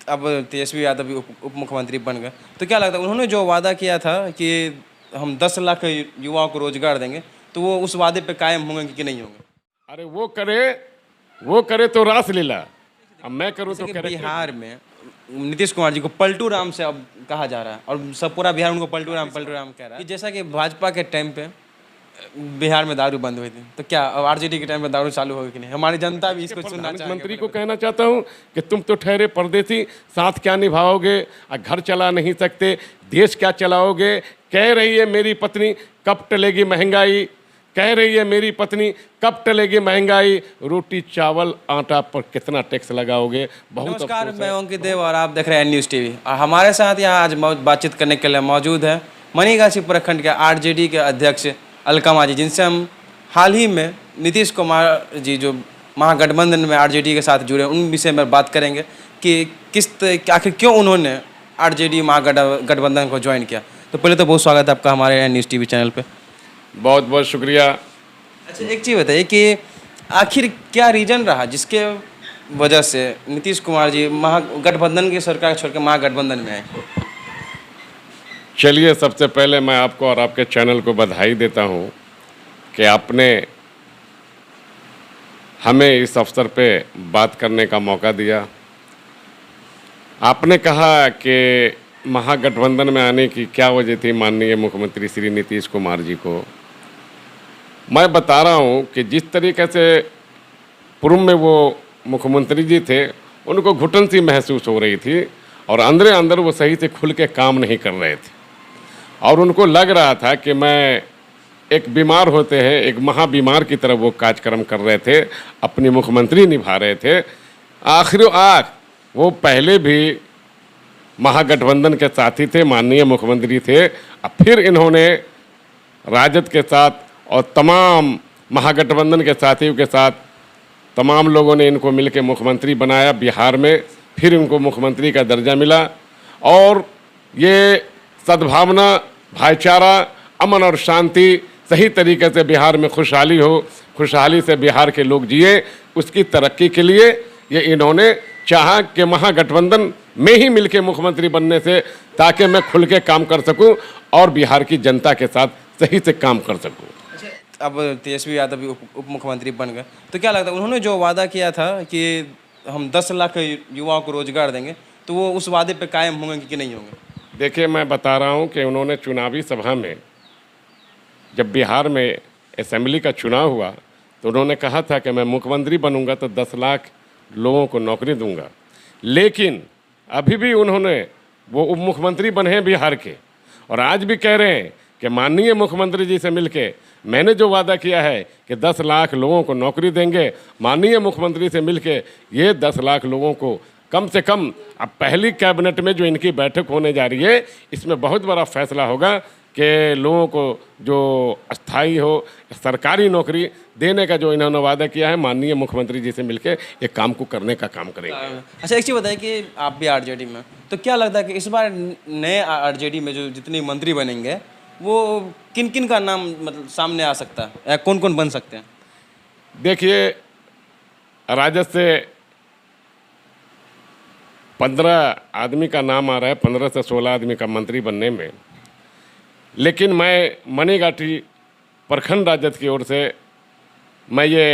अब तेजस्वी यादव भी उप मुख्यमंत्री बन गए, तो क्या लगता है उन्होंने जो वादा किया था कि हम 10 लाख युवाओं को रोजगार देंगे, तो वो उस वादे पे कायम होंगे कि नहीं होंगे? अरे वो करे तो रासलीला, अब मैं करूँ जैसे तो कि कैरेक्टर। बिहार में नीतीश कुमार जी को पलटू राम से अब कहा जा रहा है, और सब पूरा बिहार उनको पलटू राम कह रहा है कि जैसा कि भाजपा के टाइम पे बिहार में दारू बंद हुई थी, तो क्या अब आरजेडी के टाइम पे दारू चालू होगी कि नहीं? हमारी जनता भी इसको सुनना चाहेगी। प्रधानमंत्री को कहना चाहता हूं कि तुम तो ठहरे परदेसी, साथ क्या निभाओगे, घर चला नहीं सकते, देश क्या चलाओगे। कह रही है मेरी पत्नी कब टलेगी महंगाई, कह रही है मेरी पत्नी कब टलेगी महंगाई, रोटी चावल आटा पर कितना टैक्स लगाओगे। बहुत नमस्कार, मैं अंकित देव और आप देख रहे हैं न्यूज़ टीवी। और हमारे साथ यहाँ आज बातचीत करने के लिए मौजूद है मनीगाछी प्रखंड के आरजेडी के अध्यक्ष अलकमा जी, जिनसे हम हाल ही में नीतीश कुमार जी जो महागठबंधन में आरजेडी के साथ जुड़े उन विषय में बात करेंगे कि आखिर क्यों उन्होंने आरजेडी महागठबंधन को ज्वाइन किया। तो पहले तो बहुत स्वागत है आपका हमारे न्यूज़ टीवी चैनल पे। बहुत बहुत शुक्रिया। अच्छा, एक चीज़ बताइए कि आखिर क्या रीज़न रहा जिसके वजह से नीतीश कुमार जी महागठबंधन की सरकार छोड़ के महागठबंधन में आए? चलिए, सबसे पहले मैं आपको और आपके चैनल को बधाई देता हूं कि आपने हमें इस अवसर पे बात करने का मौका दिया। आपने कहा कि महागठबंधन में आने की क्या वजह थी माननीय मुख्यमंत्री श्री नीतीश कुमार जी को। मैं बता रहा हूं कि जिस तरीके से पूर्व में वो मुख्यमंत्री जी थे, उनको घुटन सी महसूस हो रही थी और अंदर अंदर वो सही से खुल के काम नहीं कर रहे थे, और उनको लग रहा था कि मैं एक बीमार होते हैं, एक महाबीमार की तरह वो कार्यक्रम कर रहे थे, अपनी मुख्यमंत्री निभा रहे थे। आखिर वो पहले भी महागठबंधन के साथी थे, माननीय मुख्यमंत्री थे। अब फिर इन्होंने राजद के साथ और तमाम महागठबंधन के साथियों के साथ तमाम लोगों ने इनको मिलकर मुख्यमंत्री बनाया बिहार में। फिर इनको मुख्यमंत्री का दर्जा मिला और ये सद्भावना, भाईचारा, अमन और शांति, सही तरीके से बिहार में खुशहाली हो, खुशहाली से बिहार के लोग जिए, उसकी तरक्की के लिए ये इन्होंने चाहा कि महागठबंधन में ही मिलके मुख्यमंत्री बनने से, ताकि मैं खुल के काम कर सकूं और बिहार की जनता के साथ सही से काम कर सकूं। अब तेजस्वी यादव भी उप मुख्यमंत्री बन गए, तो क्या लगता है उन्होंने जो वादा किया था कि हम 10 लाख युवाओं को रोजगार देंगे, तो वो उस वादे पे कायम होंगे कि नहीं होंगे? देखिए, मैं बता रहा हूं कि उन्होंने चुनावी सभा में, जब बिहार में असेंबली का चुनाव हुआ, तो उन्होंने कहा था कि मैं मुख्यमंत्री बनूंगा तो 10 लाख लोगों को नौकरी दूंगा। लेकिन अभी भी उन्होंने, वो उप मुख्यमंत्री बने हैं बिहार के, और आज भी कह रहे हैं कि माननीय मुख्यमंत्री जी से मिलके मैंने जो वादा किया है कि 10 लाख लोगों को नौकरी देंगे, माननीय मुख्यमंत्री से मिलके ये 10 लाख लोगों को कम से कम, अब पहली कैबिनेट में जो इनकी बैठक होने जा रही है, इसमें बहुत बड़ा फैसला होगा कि लोगों को जो अस्थाई हो, सरकारी नौकरी देने का जो इन्होंने वादा किया है, माननीय मुख्यमंत्री जी से मिलके ये काम को करने का काम करेंगे। अच्छा, एक चीज़ बताइए कि आप भी आरजेडी में, तो क्या लगता है कि इस बार नए आरजेडी में जो जितने मंत्री बनेंगे वो किन किन का नाम मतलब सामने आ सकता है, या कौन कौन बन सकते हैं? देखिए, राजद से 15 आदमी का नाम आ रहा है, 15 से 16 आदमी का मंत्री बनने में। लेकिन मैं मनीगाछी प्रखंड राजद की ओर से मैं ये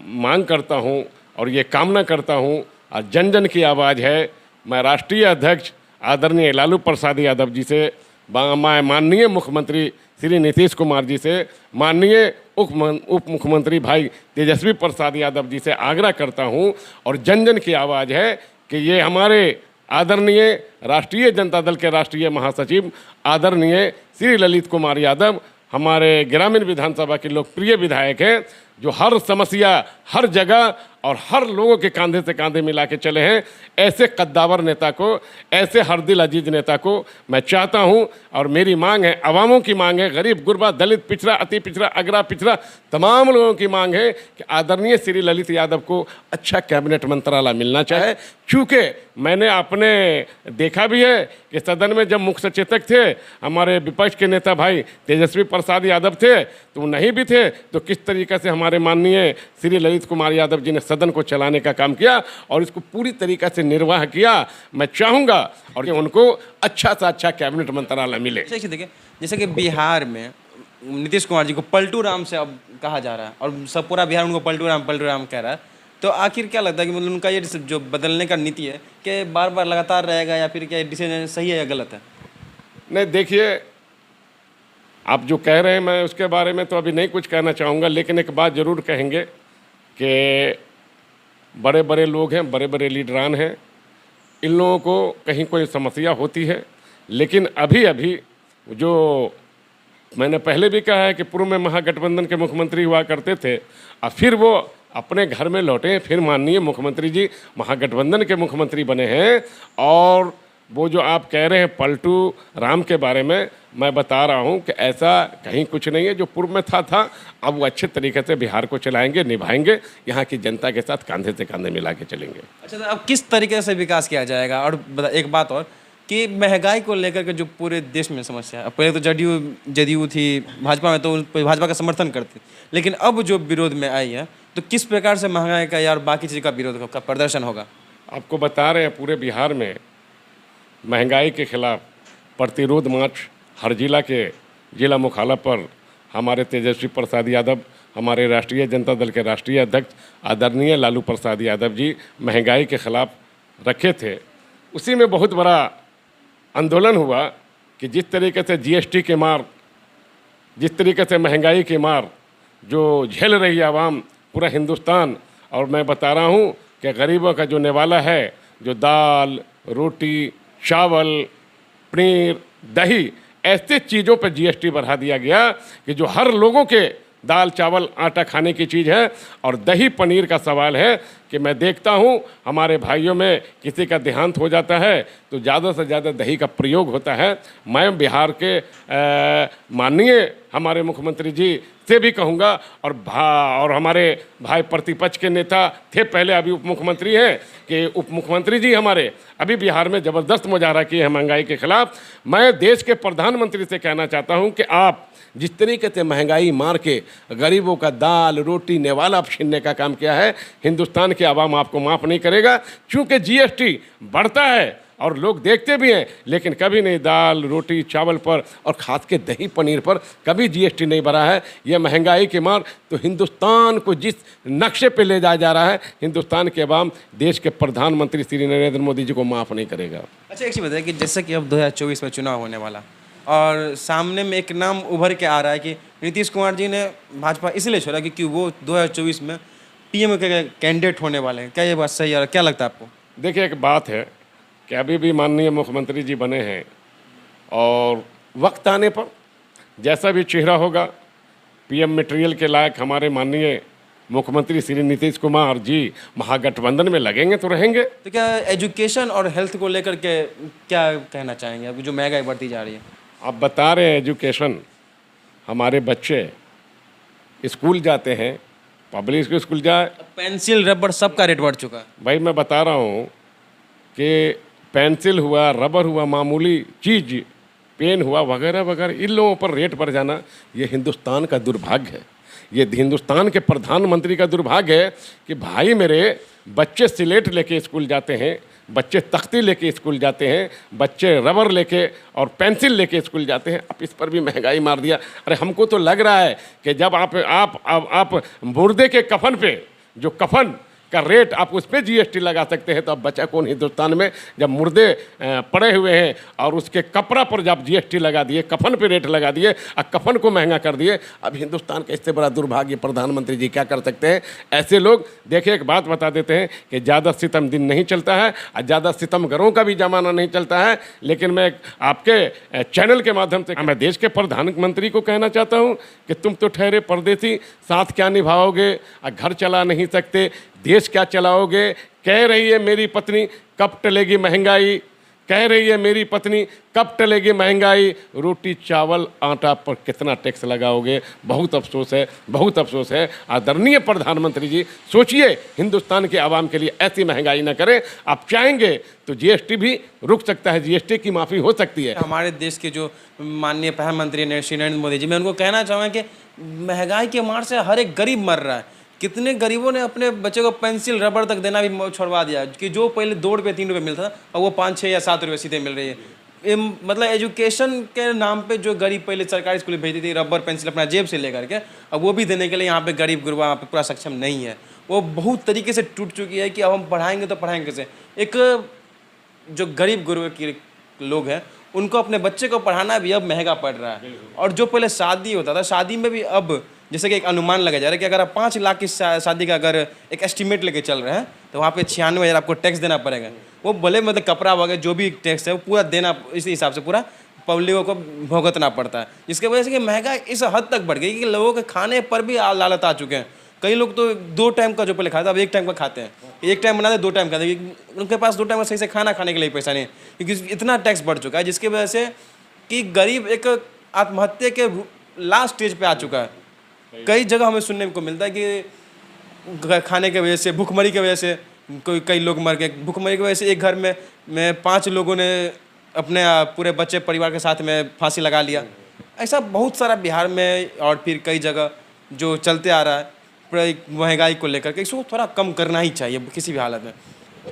मांग करता हूँ और ये कामना करता हूँ, और जन जन की आवाज़ है। मैं राष्ट्रीय अध्यक्ष आदरणीय लालू प्रसाद यादव जी से, माननीय मुख्यमंत्री श्री नीतीश कुमार जी से, माननीय उप मुख्यमंत्री भाई तेजस्वी प्रसाद यादव जी से आग्रह करता हूं, और जन जन की आवाज़ है कि ये हमारे आदरणीय राष्ट्रीय जनता दल के राष्ट्रीय महासचिव आदरणीय श्री ललित कुमार यादव हमारे ग्रामीण विधानसभा के लोकप्रिय विधायक हैं, जो हर समस्या, हर जगह और हर लोगों के कंधे से कंधे मिला के चले हैं। ऐसे कद्दावर नेता को, ऐसे हर दिल अजीज नेता को मैं चाहता हूं, और मेरी मांग है, अवामों की मांग है, गरीब गुरबा, दलित, पिछड़ा, अति पिछड़ा, अग्रा पिछड़ा, तमाम लोगों की मांग है कि आदरणीय श्री ललित यादव को अच्छा कैबिनेट मंत्रालय मिलना चाहिए। चूँकि मैंने अपने देखा भी है कि सदन में जब मुख्य सचेतक थे हमारे विपक्ष के नेता भाई तेजस्वी प्रसाद यादव थे, तो वो नहीं भी थे, तो किस तरीके से हमारे हमारे माननीय श्री ललित कुमार यादव जी ने सदन को चलाने का काम किया और इसको पूरी तरीक़े से निर्वाह किया। मैं चाहूँगा और कि उनको अच्छा से अच्छा कैबिनेट मंत्रालय मिले। देखिए, जैसे कि बिहार में नीतीश कुमार जी को पलटू राम से अब कहा जा रहा है और सब पूरा बिहार उनको पलटू राम कह रहा है, तो आखिर क्या लगता है कि मतलब उनका ये जो बदलने का नीति है कि बार बार लगातार रहेगा या फिर क्या डिसीजन सही है या गलत है? नहीं, देखिए, आप जो कह रहे हैं मैं उसके बारे में तो अभी नहीं कुछ कहना चाहूँगा, लेकिन एक बात ज़रूर कहेंगे कि बड़े बड़े लोग हैं, बड़े बड़े लीडरान हैं, इन लोगों को कहीं कोई समस्या होती है। लेकिन अभी अभी जो मैंने पहले भी कहा है कि पूर्व में महागठबंधन के मुख्यमंत्री हुआ करते थे और फिर वो अपने घर में लौटे, फिर माननीय मुख्यमंत्री जी महागठबंधन के मुख्यमंत्री बने हैं। और वो जो आप कह रहे हैं पलटू राम के बारे में, मैं बता रहा हूँ कि ऐसा कहीं कुछ नहीं है। जो पूर्व में था अब वो अच्छे तरीके से बिहार को चलाएंगे, निभाएंगे, यहाँ की जनता के साथ कंधे से कंधे मिला के चलेंगे। अच्छा, तो अब किस तरीके से विकास किया जाएगा? और एक बात और कि महंगाई को लेकर के जो पूरे देश में समस्या है, पहले तो जदयू थी, भाजपा में तो भाजपा का समर्थन करते, लेकिन अब जो विरोध में आई है, तो किस प्रकार से महंगाई का या बाकी चीज़ का विरोध का प्रदर्शन होगा? आपको बता रहे हैं पूरे बिहार में महंगाई के खिलाफ प्रतिरोध मार्च हर जिला के जिला मुख्यालय पर हमारे तेजस्वी प्रसाद यादव, हमारे राष्ट्रीय जनता दल के राष्ट्रीय अध्यक्ष आदरणीय लालू प्रसाद यादव जी महंगाई के खिलाफ रखे थे। उसी में बहुत बड़ा आंदोलन हुआ कि जिस तरीके से जीएसटी के मार, जिस तरीके से महंगाई की मार जो झेल रही है आवाम, पूरा हिंदुस्तान, और मैं बता रहा हूँ कि गरीबों का जो निवाला है, जो दाल, रोटी, चावल, पनीर, दही, ऐसे चीज़ों पर जीएसटी बढ़ा दिया गया कि जो हर लोगों के दाल, चावल, आटा खाने की चीज़ है। और दही पनीर का सवाल है कि मैं देखता हूँ हमारे भाइयों में किसी का देहांत हो जाता है तो ज़्यादा से ज़्यादा दही का प्रयोग होता है। मैं बिहार के माननीय हमारे मुख्यमंत्री जी से भी कहूँगा और हमारे भाई प्रतिपक्ष के नेता थे पहले, अभी उप मुख्यमंत्री हैं, कि उप मुख्यमंत्री जी हमारे अभी बिहार में ज़बरदस्त मुजाहरा किए हैं महंगाई के खिलाफ। मैं देश के प्रधानमंत्री से कहना चाहता हूँ कि आप जिस तरीके से महंगाई मार के गरीबों का दाल, रोटी, नेवाला छीनने का काम किया है, हिंदुस्तान के आवाम आपको माफ़ नहीं करेगा। क्योंकि जीएसटी बढ़ता है और लोग देखते भी हैं, लेकिन कभी नहीं दाल, रोटी, चावल पर और खास के दही पनीर पर कभी जीएसटी नहीं बढ़ा है। यह महंगाई की मार तो हिंदुस्तान को जिस नक्शे पे ले जाया जा रहा है, हिंदुस्तान के अवाम देश के प्रधानमंत्री श्री नरेंद्र मोदी जी को माफ़ नहीं करेगा। अच्छा, एक चीज़ बताइए कि जैसे कि अब 2024 में चुनाव होने वाला और सामने में एक नाम उभर के आ रहा है कि नीतीश कुमार जी ने भाजपा इसलिए छोड़ा क्योंकि वो 2024 में पीएम के कैंडिडेट होने वाले हैं। क्या ये बात सही है और क्या लगता है आपको? देखिए, एक बात है कि अभी भी माननीय मुख्यमंत्री जी बने हैं और वक्त आने पर जैसा भी चेहरा होगा पीएम मटेरियल के लायक हमारे माननीय मुख्यमंत्री श्री नीतीश कुमार जी महागठबंधन में लगेंगे तो रहेंगे। तो क्या एजुकेशन और हेल्थ को लेकर के क्या कहना चाहेंगे अभी जो महंगाई बढ़ती जा रही है? आप बता रहे हैं एजुकेशन, हमारे बच्चे स्कूल जाते हैं, पब्लिक स्कूल जाए, पेंसिल, रबड़ सबका रेट बढ़ चुका है। भाई मैं बता रहा हूँ कि पेंसिल हुआ, रबर हुआ, मामूली चीज़, पेन हुआ, वगैरह वगैरह, इन लोगों पर रेट बढ़ जाना ये हिंदुस्तान का दुर्भाग्य है। ये हिंदुस्तान के प्रधानमंत्री का दुर्भाग्य है कि भाई मेरे बच्चे स्लेट लेके स्कूल जाते हैं, बच्चे तख्ती लेके स्कूल जाते हैं, बच्चे रबर लेके और पेंसिल लेके स्कूल जाते हैं। अब इस पर भी महंगाई मार दिया। अरे हमको तो लग रहा है कि जब आप मुर्दे के कफन पे, जो कफन का रेट आप उस पर जीएसटी लगा सकते हैं, तो अब बचा कौन हिंदुस्तान में? जब मुर्दे पड़े हुए हैं और उसके कपड़ा पर जब जीएसटी लगा दिए, कफन पे रेट लगा दिए और कफन को महंगा कर दिए, अब हिंदुस्तान का इससे बड़ा दुर्भाग्य प्रधानमंत्री जी क्या कर सकते हैं? ऐसे लोग, देखिए एक बात बता देते हैं कि ज़्यादा सितम दिन नहीं चलता है और ज़्यादा सितमगरों का भी जमाना नहीं चलता है। लेकिन मैं आपके चैनल के माध्यम से मैं देश के प्रधानमंत्री को कहना चाहता हूँ कि तुम तो ठहरे परदेसी, साथ क्या निभाओगे, घर चला नहीं सकते, देश क्या चलाओगे? कह रही है मेरी पत्नी, कब टलेगी महंगाई, कह रही है मेरी पत्नी कब टलेगी महंगाई, रोटी चावल आटा पर कितना टैक्स लगाओगे। बहुत अफसोस है, बहुत अफसोस है। आदरणीय प्रधानमंत्री जी, सोचिए, हिंदुस्तान के आवाम के लिए ऐसी महंगाई ना करें। आप चाहेंगे तो जीएसटी भी रुक सकता है, जीएसटी की माफ़ी हो सकती है। हमारे देश के जो माननीय प्रधानमंत्री श्री नरेंद्र मोदी जी, मैं उनको कहना चाहूँगा कि महंगाई के मार से हर एक गरीब मर रहा है। कितने गरीबों ने अपने बच्चे को पेंसिल रबड़ तक देना भी छोड़वा दिया कि जो पहले 2 रुपये 3 रुपये मिलता था और वो 5 6 या 7 रुपये सीधे मिल रही है। मतलब एजुकेशन के नाम पे जो गरीब पहले सरकारी स्कूल में भेजती थी रबर पेंसिल अपना जेब से लेकर के, अब वो भी देने के लिए यहाँ पे गरीब गुरबा यहाँ पे पूरा सक्षम नहीं है। वो बहुत तरीके से टूट चुकी है कि अब हम पढ़ाएंगे तो पढ़ाएंगे कैसे। एक जो गरीब गुरबे के लोग हैं उनको अपने बच्चे को पढ़ाना भी अब महंगा पड़ रहा है। और जो पहले शादी होता था, शादी में भी अब जैसे कि एक अनुमान लगा जा रहा है कि अगर आप 5 लाख की शादी का अगर एक एस्टिमेट लेके चल रहे हैं तो वहाँ पे 96,000 आपको टैक्स देना पड़ेगा। वो भले मतलब कपड़ा वगैरह जो भी टैक्स है वो पूरा देना, इसी हिसाब से पूरा पब्लिकों को भुगतना पड़ता है, जिसकी वजह से कि महंगाई इस हद तक बढ़ गई कि लोगों के खाने पर भी लालच आ चुके हैं। कई लोग तो 2 टाइम का जो पहले खाता अब 1 टाइम का खाते हैं, 1 टाइम बनाते 2 टाइम खाते हैं। उनके पास 2 टाइम का सही से खाना खाने के लिए पैसा नहीं है, क्योंकि इतना टैक्स बढ़ चुका है, जिसकी वजह से कि गरीब एक आत्महत्या के लास्ट स्टेज पे आ चुका है। कई जगह हमें सुनने को मिलता है कि खाने की वजह से, भूखमरी की वजह से कई लोग मर गए। भूखमरी की वजह से एक घर में 5 लोगों ने अपने पूरे बच्चे परिवार के साथ में फांसी लगा लिया। ऐसा बहुत सारा बिहार में और फिर कई जगह जो चलते आ रहा है महंगाई को लेकर के, इसको थोड़ा कम करना ही चाहिए किसी भी हालत में।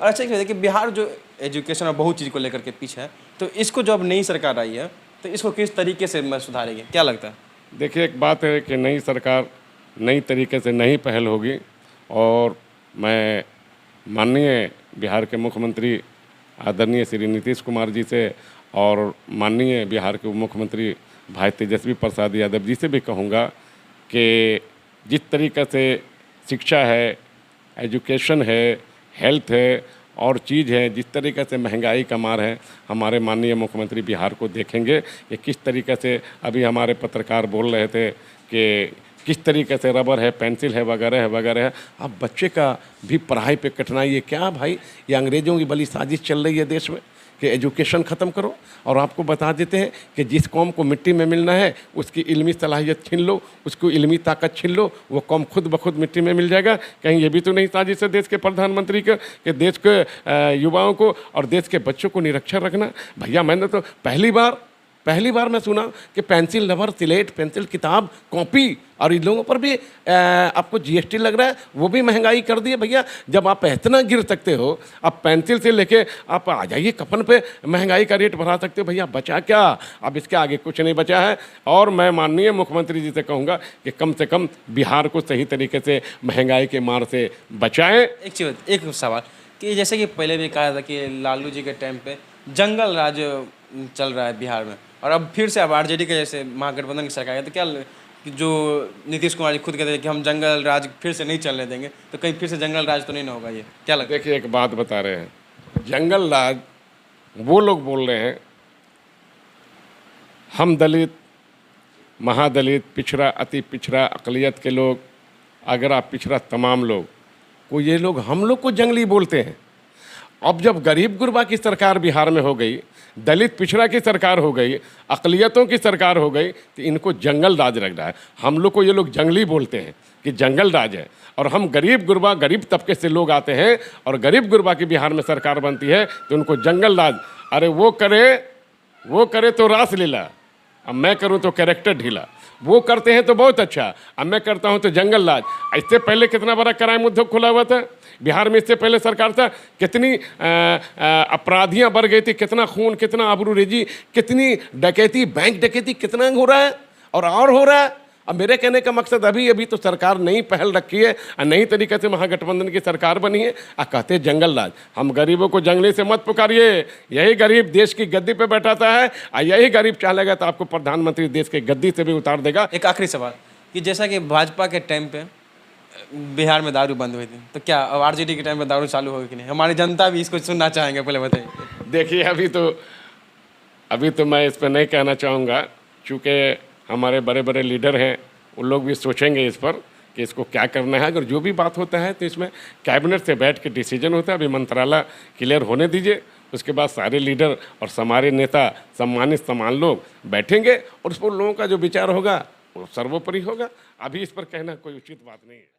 और अच्छा है कि बिहार जो एजुकेशन और बहुत चीज़ को लेकर के पीछे है, तो इसको जो अब नई सरकार आई है तो इसको किस तरीके से सुधारेगी, क्या लगता है? देखिए, एक बात है कि नई सरकार नई तरीके से नई पहल होगी, और मैं माननीय बिहार के मुख्यमंत्री आदरणीय श्री नीतीश कुमार जी से और माननीय बिहार के उप मुख्यमंत्री भाई तेजस्वी प्रसाद यादव जी से भी कहूँगा कि जिस तरीके से शिक्षा है, एजुकेशन है, हेल्थ है और चीज़ है, जिस तरीके से महंगाई का मार है, हमारे माननीय मुख्यमंत्री बिहार को देखेंगे कि किस तरीके से। अभी हमारे पत्रकार बोल रहे थे कि किस तरीके से रबर है, पेंसिल है, वगैरह है वगैरह है। अब बच्चे का भी पढ़ाई पे कठिनाई है। क्या भाई, ये अंग्रेज़ों की बड़ी साजिश चल रही है देश में कि एजुकेशन ख़त्म करो, और आपको बता देते हैं कि जिस कौम को मिट्टी में मिलना है उसकी इल्मी सलाहियत छीन लो, उसको इल्मी ताकत छीन लो, वो कौम खुद ब खुद मिट्टी में मिल जाएगा। कहीं ये भी तो नहीं साजिश है देश के प्रधानमंत्री का कि देश के युवाओं को और देश के बच्चों को निरक्षर रखना। भैया, मैंने तो पहली बार मैं सुना कि पेंसिल, रबर, स्लेट, पेंसिल, किताब, कॉपी और इन लोगों पर भी आपको जीएसटी लग रहा है। वो भी महंगाई कर दी है भैया। जब आप इतना गिर सकते हो, आप पेंसिल से लेके आप आ जाइए कफन पे महंगाई का रेट बढ़ा सकते हो। भैया बचा क्या? अब इसके आगे कुछ नहीं बचा है। और मैं माननीय मुख्यमंत्री जी से कहूँगा कि कम से कम बिहार को सही तरीके से महंगाई के मार से बचाएं। एक सवाल कि जैसे कि पहले भी कहा था कि लालू जी के टाइम पे जंगल राज चल रहा है बिहार में, और अब फिर से अब आरजेडी के जैसे महागठबंधन की सरकार है, तो क्या जो नीतीश कुमार जी खुद कहते हैं कि हम जंगल राज फिर से नहीं चलने देंगे, तो कहीं फिर से जंगल राज तो नहीं ना होगा, ये क्या लगता है? देखिए, एक बात बता रहे हैं, जंगल राज वो लोग बोल रहे हैं, हम दलित, महादलित, पिछड़ा, अति पिछड़ा, अकलियत के लोग, अगर आप पिछड़ा तमाम लोग को, ये लोग हम लोग को जंगली बोलते हैं। अब जब गरीब गुरबा की सरकार बिहार में हो गई, दलित पिछड़ा की सरकार हो गई, अकलियतों की सरकार हो गई, तो इनको जंगल राज लग रहा है। हम लोग को ये लोग जंगली बोलते हैं कि जंगल राज है, और हम गरीब गुरबा, गरीब तबके से लोग आते हैं और गरीब गुरबा की बिहार में सरकार बनती है तो उनको जंगल राज। अरे वो करे तो रासलीला, अब मैं करूँ तो कैरेक्टर ढीला। वो करते हैं तो बहुत अच्छा, अब मैं करता हूँ तो जंगल राज। इससे पहले कितना बड़ा क्राइम उद्योग खुला हुआ था बिहार में, इससे पहले सरकार था, कितनी अपराधियां बढ़ गई थी, कितना खून, कितना आबरूरेजी, कितनी डकैती, बैंक डकैती कितना हो रहा है और हो रहा है। अब मेरे कहने का मकसद, अभी तो सरकार नई पहल रखी है और नई तरीके से महागठबंधन की सरकार बनी है, और कहते हैं जंगल राज। हम गरीबों को जंगली से मत पुकारिए। यही गरीब देश की गद्दी पे बैठाता है, और यही गरीब चाहेगा तो आपको प्रधानमंत्री देश की गद्दी से भी उतार देगा। एक आखिरी सवाल कि जैसा कि भाजपा के टाइम पे बिहार में दारू बंद हुई थी, तो क्या अब आरजेडी के टाइम पे दारू चालू होगी कि नहीं? हमारी जनता भी इसको सुनना चाहेंगे, पहले बताइए। देखिए, अभी तो मैं इस पर नहीं कहना चाहूँगा, चूँकि हमारे बड़े बड़े लीडर हैं, उन लोग भी सोचेंगे इस पर कि इसको क्या करना है। अगर जो भी बात होता है तो इसमें कैबिनेट से बैठ के डिसीजन होता है। अभी मंत्रालय क्लियर होने दीजिए, उसके बाद सारे लीडर और हमारे नेता सम्मानित समान लोग बैठेंगे और उस पर लोगों का जो विचार होगा वो सर्वोपरि होगा। अभी इस पर कहना कोई उचित बात नहीं है।